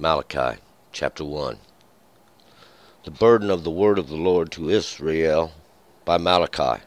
Malachi, chapter 1. The burden of the word of the Lord to Israel by Malachi.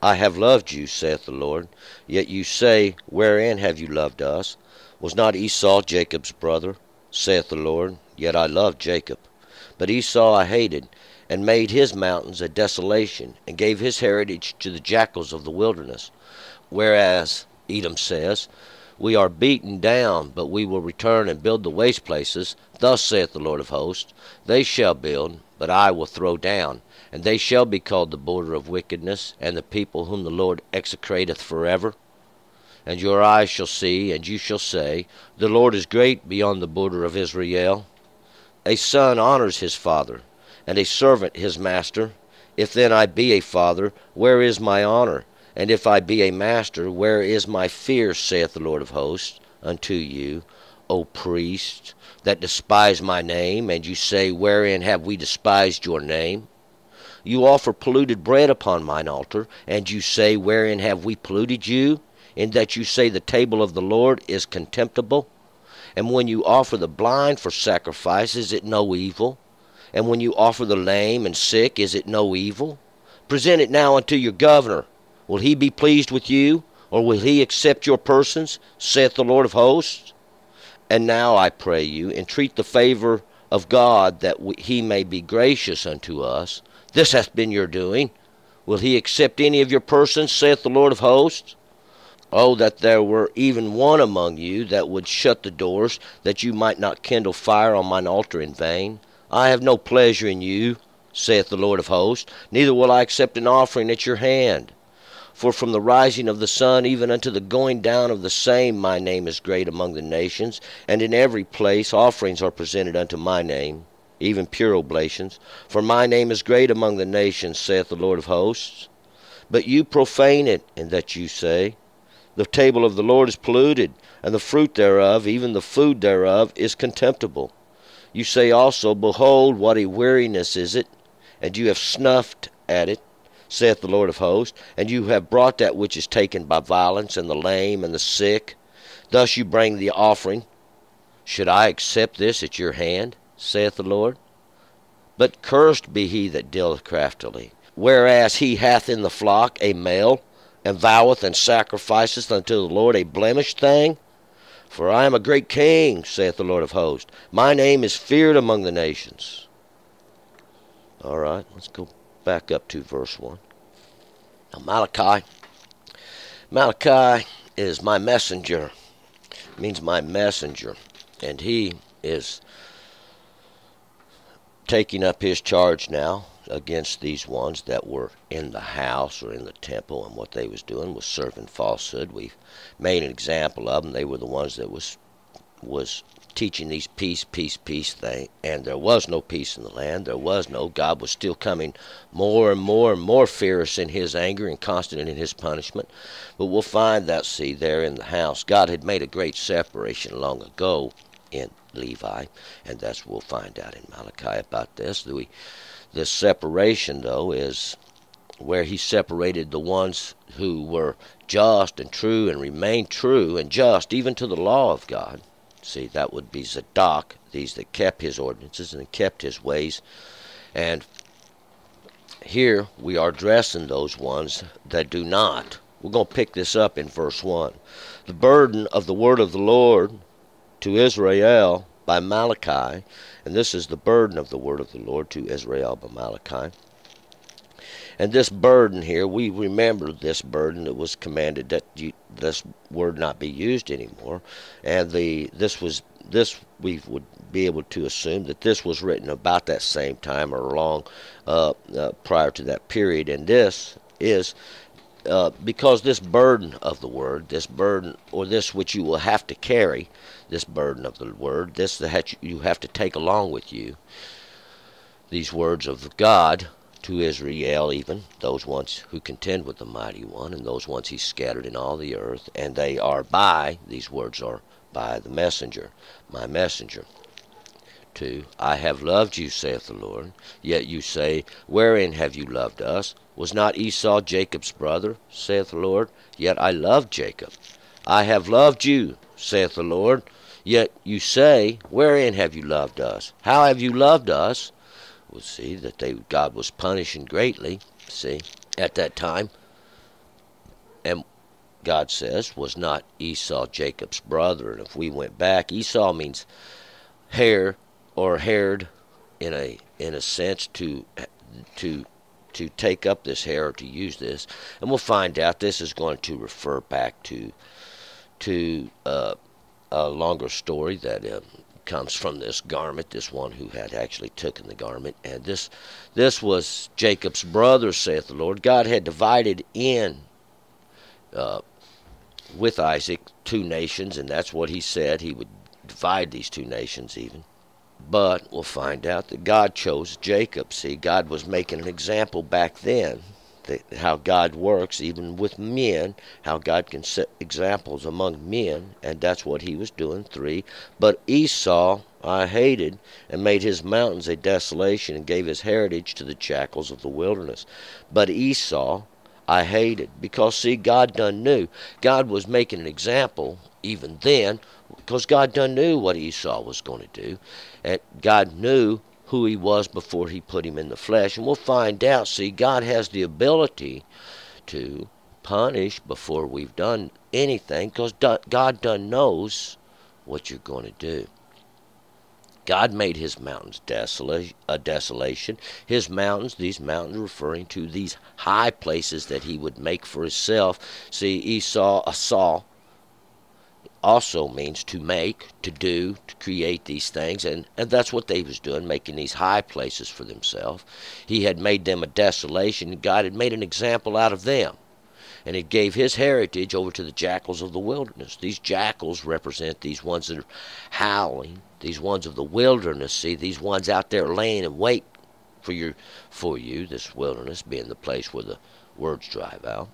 I have loved you, saith the Lord. Yet you say, Wherein have you loved us? Was not Esau Jacob's brother? Saith the Lord. Yet I loved Jacob. But Esau I hated, and made his mountains a desolation, and gave his heritage to the jackals of the wilderness. Whereas Edom says, We are beaten down, but we will return and build the waste places. Thus saith the Lord of hosts, They shall build, but I will throw down, and they shall be called the border of wickedness, and the people whom the Lord execrateth forever. And your eyes shall see, and you shall say, The Lord is great beyond the border of Israel. A son honors his father, and a servant his master. If then I be a father, where is my honor? And if I be a master, where is my fear, saith the Lord of hosts, unto you, O priests, that despise my name? And you say, Wherein have we despised your name? You offer polluted bread upon mine altar, and you say, Wherein have we polluted you? In that you say the table of the Lord is contemptible? And when you offer the blind for sacrifice, is it no evil? And when you offer the lame and sick, is it no evil? Present it now unto your governor. Will he be pleased with you, or will he accept your persons, saith the Lord of hosts? And now, I pray you, entreat the favor of God, that he may be gracious unto us. This hath been your doing. Will he accept any of your persons, saith the Lord of hosts? Oh, that there were even one among you that would shut the doors, that you might not kindle fire on mine altar in vain. I have no pleasure in you, saith the Lord of hosts, neither will I accept an offering at your hand. For from the rising of the sun even unto the going down of the same my name is great among the nations, and in every place offerings are presented unto my name, even pure oblations. For my name is great among the nations, saith the Lord of hosts. But you profane it, in that you say, The table of the Lord is polluted, and the fruit thereof, even the food thereof, is contemptible. You say also, Behold, what a weariness is it, and you have snuffed at it, saith the Lord of hosts, and you have brought that which is taken by violence, and the lame, and the sick. Thus you bring the offering. Should I accept this at your hand, saith the Lord? But cursed be he that dealeth craftily, whereas he hath in the flock a male, and voweth and sacrificeth unto the Lord a blemished thing. For I am a great king, saith the Lord of hosts. My name is feared among the nations. All right, let's go back up to verse 1. Now Malachi is my messenger. It means my messenger. And he is taking up his charge now against these ones that were in the house or in the temple, and what they was doing was serving falsehood. We've made an example of them. They were the ones that was teaching these peace thing, and there was no peace in the land. There was no. God was still coming more and more fierce in his anger and constant in his punishment. But we'll find that, see, there in the house, God had made a great separation long ago in Levi, and that's we'll find out in Malachi about this. This separation, though, is where he separated the ones who were just and true and remained true and just even to the law of God. See, that would be Zadok, these that kept his ordinances and kept his ways. And here we are addressing those ones that do not. We're going to pick this up in verse 1. The burden of the word of the Lord to Israel by Malachi. And this is the burden of the word of the Lord to Israel by Malachi. And this burden here, we remember this burden that was commanded that this word not be used anymore. And this we would be able to assume that this was written about that same time or long prior to that period. And this is because this burden of the word, this burden, or this which you will have to carry, this burden of the word, this that you have to take along with you, these words of God to Israel, even those ones who contend with the mighty one, and those ones he scattered in all the earth, and they are by, these words are by the messenger, my messenger. 2. I have loved you, saith the Lord. Yet you say, Wherein have you loved us? Was not Esau Jacob's brother, saith the Lord? Yet I loved Jacob. I have loved you, saith the Lord. Yet you say, wherein have you loved us? How have you loved us? We'll see that God was punishing greatly, see, at that time. And God says, was not Esau Jacob's brother? And if we went back, Esau means hair or haired in a sense to take up this hair or to use this. And we'll find out this is going to refer back to a longer story that comes from this garment, this one who had actually taken the garment. And this was Jacob's brother, saith the Lord. God had divided in with Isaac 2 nations, and that's what he said. He would divide these 2 nations even. But we'll find out that God chose Jacob. See, God was making an example back then, how God works even with men, how God can set examples among men, and that's what he was doing. 3, but Esau I hated, and made his mountains a desolation, and gave his heritage to the jackals of the wilderness. But Esau I hated, because, see, God done knew. God was making an example even then, because God done knew what Esau was going to do. And God knew who he was before he put him in the flesh. And we'll find out, see, God has the ability to punish before we've done anything, because God done knows what you're going to do. God made his mountains a desolation. His mountains, these mountains referring to these high places that he would make for himself. See, Esau also means to make, to do, to create these things. And that's what they was doing, making these high places for themselves. He had made them a desolation. God had made an example out of them. And it gave his heritage over to the jackals of the wilderness. These jackals represent these ones that are howling, these ones of the wilderness, see, these ones out there laying in wait for you, this wilderness being the place where the words drive out.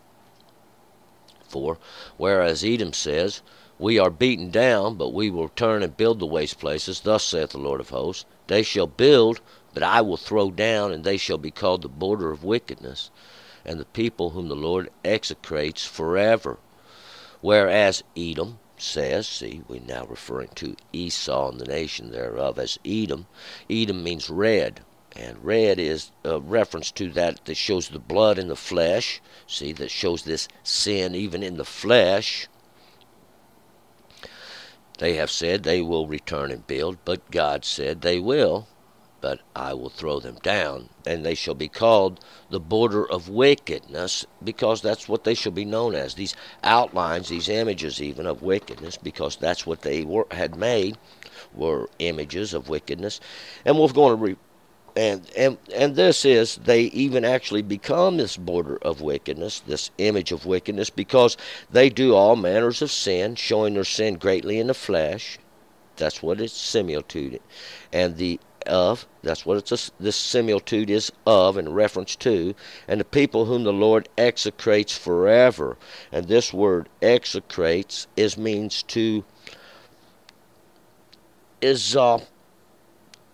4, whereas Edom says, we are beaten down, but we will turn and build the waste places. Thus saith the Lord of hosts, they shall build, but I will throw down, and they shall be called the border of wickedness, and the people whom the Lord execrates forever. Whereas Edom says, see, we're now referring to Esau and the nation thereof as Edom. Edom means red, and red is a reference to that shows the blood in the flesh. See, that shows this sin even in the flesh. They have said they will return and build, but God said they will, but I will throw them down, and they shall be called the border of wickedness, because that's what they shall be known as. These outlines, these images even of wickedness, because that's what they had made, were images of wickedness. And we're going to and this is, they even actually become this border of wickedness, this image of wickedness, because they do all manners of sin, showing their sin greatly in the flesh. That's what it's similitude. And that's what this similitude is of, in reference to, and the people whom the Lord execrates forever. And this word execrates means to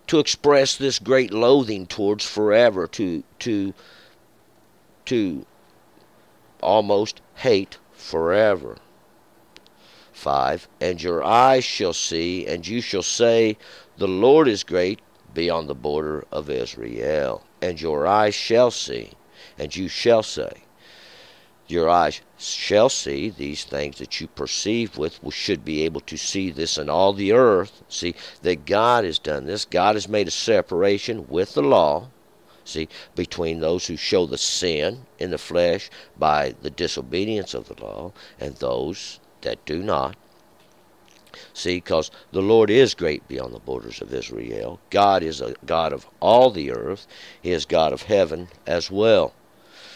express this great loathing towards forever, to almost hate forever. 5, and your eyes shall see, and you shall say, the Lord is great beyond the border of Israel. And your eyes shall see, and you shall say. Your eyes shall see these things that you perceive with. We should be able to see this in all the earth. See, that God has done this. God has made a separation with the law, see, between those who show the sin in the flesh by the disobedience of the law and those that do not. See, because the Lord is great beyond the borders of Israel. God is a God of all the earth. He is God of heaven as well.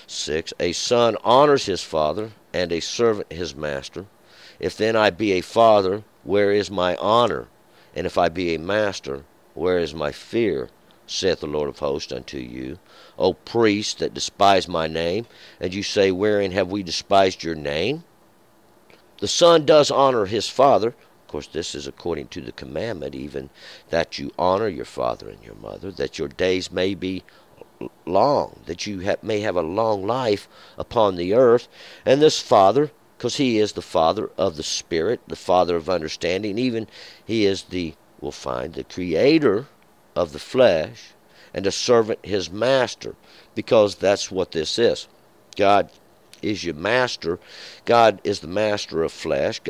6, a son honors his father, and a servant his master. If then I be a father, where is my honor? And if I be a master, where is my fear? Saith the Lord of hosts unto you. O priests that despise my name, and you say, wherein have we despised your name? The son does honor his father. Of course, this is according to the commandment, even that you honor your father and your mother, that your days may be long, that you may have a long life upon the earth. And this father because he is the Father of the Spirit, the Father of understanding. Even he is we'll find, the creator of the flesh, and a servant his master, because that's what this is. God is your master. God is the master of flesh.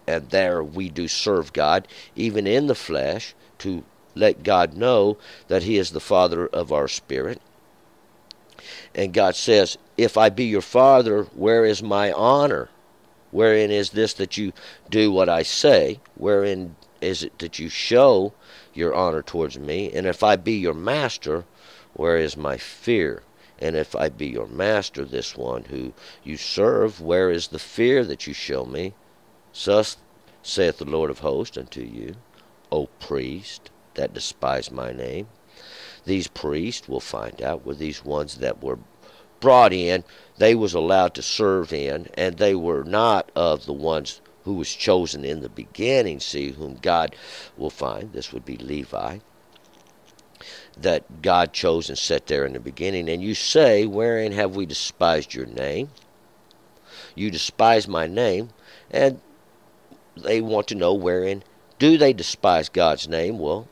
And there we do serve God, even in the flesh, to let God know that he is the Father of our spirit. And God says, if I be your Father, where is my honor? Wherein is this that you do what I say? Wherein is it that you show your honor towards me? And if I be your master, where is my fear? And if I be your master, this one who you serve, where is the fear that you show me? Thus saith the Lord of hosts unto you, O priest, that despise my name. These priests, we'll find out, were these ones that were brought in. They was allowed to serve in, and they were not of the ones who was chosen in the beginning, see, whom God will find. This would be Levi, that God chose and set there in the beginning. And you say, wherein have we despised your name? You despise my name. And they want to know, wherein do they despise God's name? Well,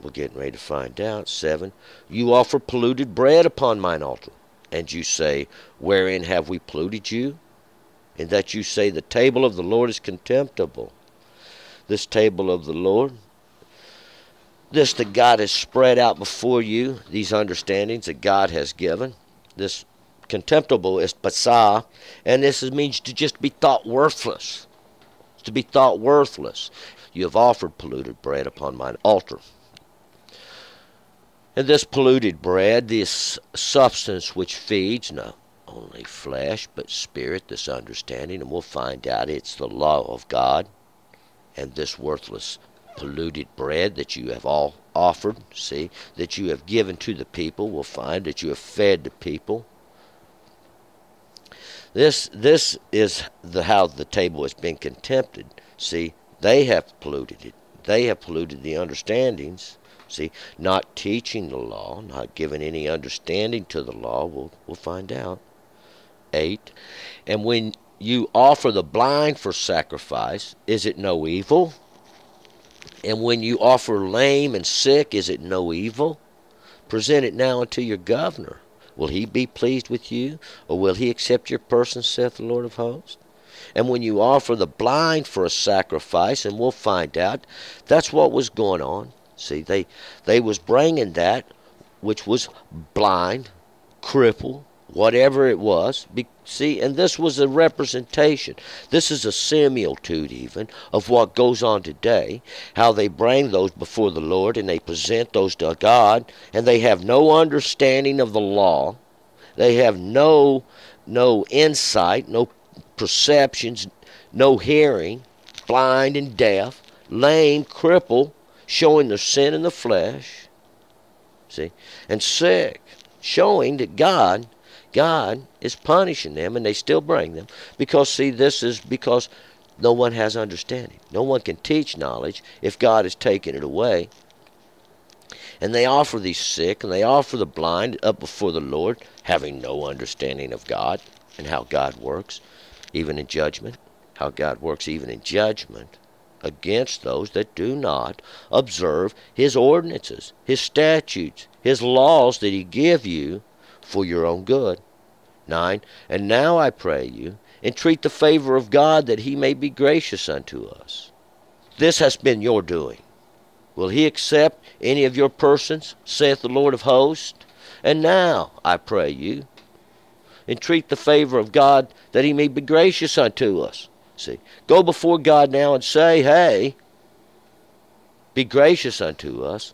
we're getting ready to find out. 7, you offer polluted bread upon mine altar. And you say, wherein have we polluted you? In that you say, the table of the Lord is contemptible. This table of the Lord, this that God has spread out before you, these understandings that God has given, this contemptible is basa, and this means to just be thought worthless. To be thought worthless. You have offered polluted bread upon mine altar. And this polluted bread, this substance which feeds not only flesh but spirit, this understanding, and we'll find out it's the law of God. And this worthless polluted bread that you have all offered, see, that you have given to the people, we'll find that you have fed the people. This is how the table has been contempted. See, they have polluted it. They have polluted the understandings. See, not teaching the law, not giving any understanding to the law. We'll find out. 8. And when you offer the blind for sacrifice, is it no evil? And when you offer lame and sick, is it no evil? Present it now unto your governor. Will he be pleased with you, or will he accept your person, saith the Lord of hosts? And when you offer the blind for a sacrifice, and we'll find out, that's what was going on. See, they was bringing that which was blind, crippled, whatever it was. See, and this was a representation. This is a similitude even of what goes on today, how they bring those before the Lord and they present those to God, and they have no understanding of the law. They have no insight, no perceptions, no hearing, blind and deaf, lame, crippled, showing their sin in the flesh, see, and sick, showing that God is punishing them, and they still bring them. Because, see, this is because no one has understanding. No one can teach knowledge if God has taken it away. And they offer these sick, and they offer the blind up before the Lord, having no understanding of God and how God works, even in judgment, how God works even in judgment against those that do not observe his ordinances, his statutes, his laws that he give you for your own good. 9, and now I pray you, entreat the favor of God that he may be gracious unto us. This has been your doing. Will he accept any of your persons, saith the Lord of hosts? And now I pray you, entreat the favor of God that he may be gracious unto us. See, go before God now and say, hey, be gracious unto us,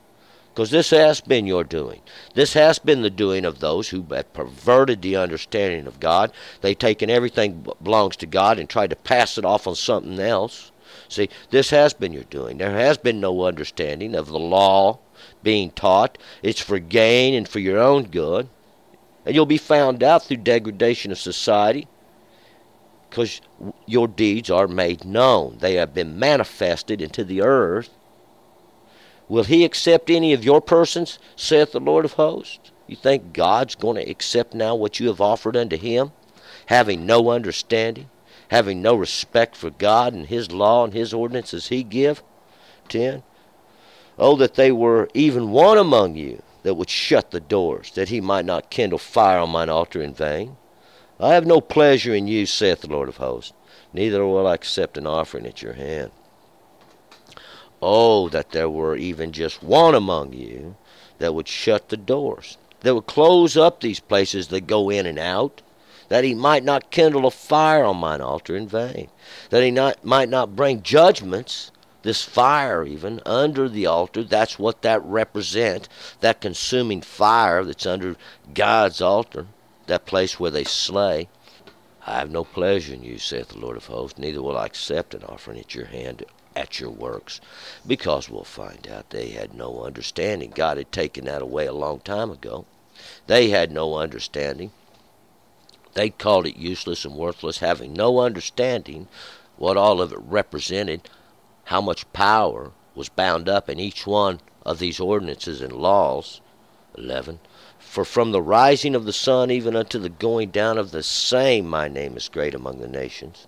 because this has been your doing. This has been the doing of those who have perverted the understanding of God. They've taken everything that belongs to God and tried to pass it off on something else. See, this has been your doing. There has been no understanding of the law being taught. It's for gain and for your own good. And you'll be found out through degradation of society, because your deeds are made known. They have been manifested into the earth. Will he accept any of your persons, saith the Lord of hosts? You think God's going to accept now what you have offered unto him? having no understanding, having no respect for God and his law and his ordinances he give. 10. Oh, that they were even one among you that would shut the doors, that he might not kindle fire on mine altar in vain. I have no pleasure in you, saith the Lord of hosts, neither will I accept an offering at your hand. Oh, that there were even just one among you that would shut the doors, that would close up these places that go in and out, that he might not kindle a fire on mine altar in vain, that he might not bring judgments, this fire even, under the altar. That's what that represents, that consuming fire that's under God's altar, that place where they slay. I have no pleasure in you, saith the Lord of hosts, neither will I accept an offering at your hand at your works, because we'll find out they had no understanding. God had taken that away a long time ago. They had no understanding. They called it useless and worthless, having no understanding what all of it represented, how much power was bound up in each one of these ordinances and laws. 11. For from the rising of the sun even unto the going down of the same my name is great among the nations.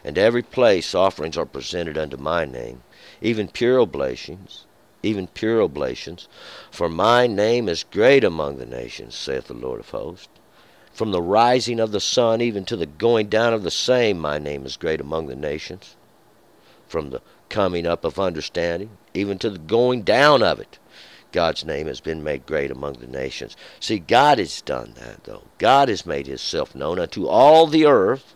And every place offerings are presented unto my name, even pure oblations, for my name is great among the nations, saith the Lord of hosts. From the rising of the sun even to the going down of the same my name is great among the nations. From the coming up of understanding, even to the going down of it, God's name has been made great among the nations. See, God has done that, though. God has made himself known unto all the earth,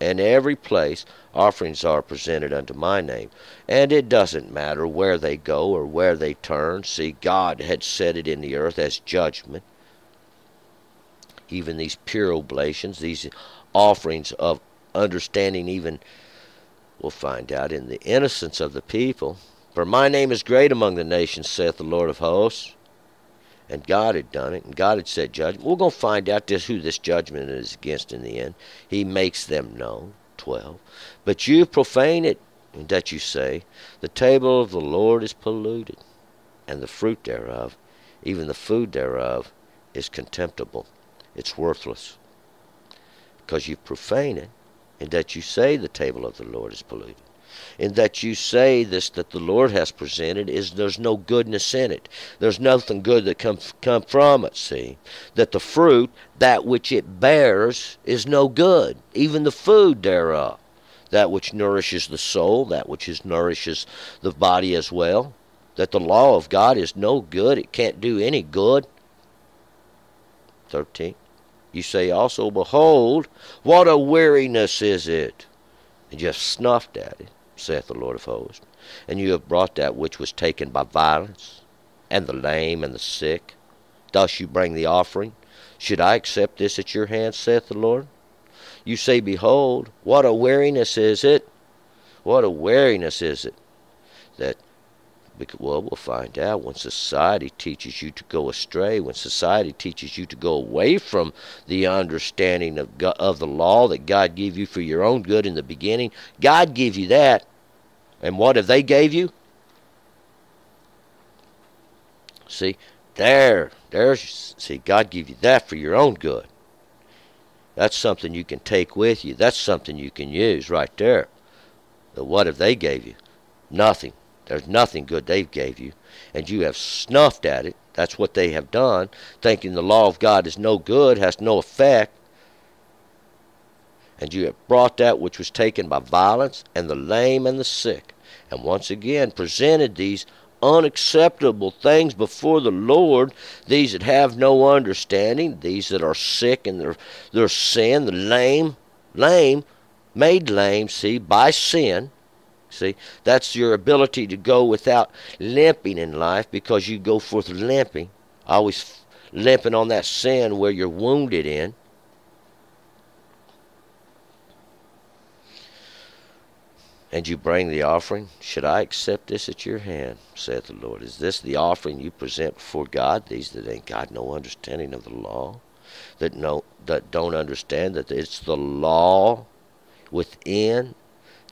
and every place offerings are presented unto my name. And it doesn't matter where they go or where they turn. See, God had set it in the earth as judgment. Even these pure oblations, these offerings of understanding, even we'll find out in the innocence of the people. For my name is great among the nations, saith the Lord of hosts. And God had done it, and God had said judgment. We're going to find out who this judgment is against in the end. He makes them known. 12. But you profane it, and that you say, the table of the Lord is polluted, and the fruit thereof, even the food thereof, is contemptible. It's worthless. Because you profane it, and that you say the table of the Lord is polluted. In that you say this that the Lord has presented there's no goodness in it. There's nothing good that come from it, see. That the fruit, that which it bears, is no good. Even the food thereof. That which nourishes the soul, that which nourishes the body as well. That the law of God is no good. It can't do any good. 13. You say also, behold, what a weariness is it. And you have snuffed at it, saith the Lord of hosts. And you have brought that which was taken by violence, and the lame and the sick. Thus you bring the offering. Should I accept this at your hand, saith the Lord? You say, behold, what a weariness is it. What a weariness is it. Well, we'll find out when society teaches you to go astray, when society teaches you to go away from the understanding of the law that God gave you for your own good in the beginning. God gave you that. And what have they gave you? See, see, God gave you that for your own good. That's something you can take with you. That's something you can use right there. But what have they gave you? Nothing. There's nothing good they gave you, and you have snuffed at it. That's what they have done, thinking the law of God is no good, has no effect. And you have brought that which was taken by violence, and the lame and the sick, and once again presented these unacceptable things before the Lord, these that have no understanding, these that are sick in their sin, the lame, made lame, see, by sin. See, that's your ability to go without limping in life, because you go forth limping, always limping on that sin where you're wounded in. And you bring the offering. Should I accept this at your hand, saith the Lord? Is this the offering you present before God? These that ain't got no understanding of the law, that don't understand that it's the law within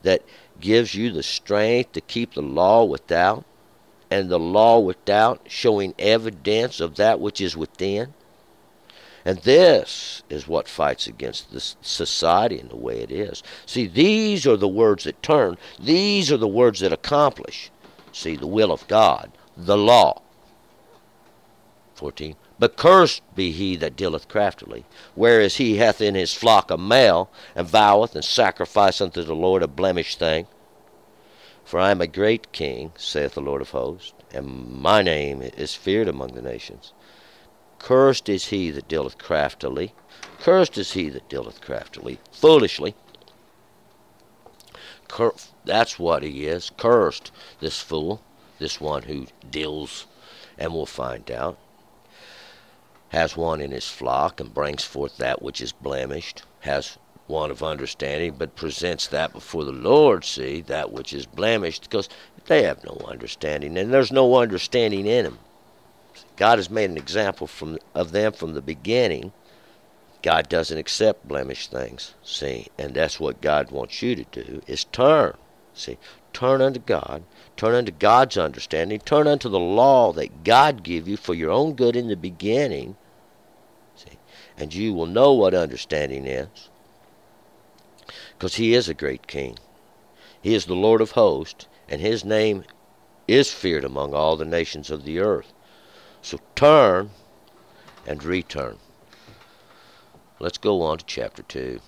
that gives you the strength to keep the law without, and the law without showing evidence of that which is within. And this is what fights against this society and the way it is. See, these are the words that turn. These are the words that accomplish. See, the will of God, the law. 14. But cursed be he that dealeth craftily, whereas he hath in his flock a male, and voweth and sacrificeth unto the Lord a blemished thing. For I am a great king, saith the Lord of hosts, and my name is feared among the nations. Cursed is he that dealeth craftily. Cursed is he that dealeth craftily, foolishly. That's what he is. Cursed, this fool, this one who deals, and we'll find out, has one in his flock and brings forth that which is blemished, has one of understanding, but presents that before the Lord, see, that which is blemished, because they have no understanding, and there's no understanding in them. God has made an example of them from the beginning. God doesn't accept blemished things, see, and that's what God wants you to do, is turn, see, turn unto God, turn unto God's understanding, turn unto the law that God gave you for your own good in the beginning, see, and you will know what understanding is, because he is a great king. He is the Lord of hosts, and his name is feared among all the nations of the earth. So turn and return. Let's go on to chapter 2.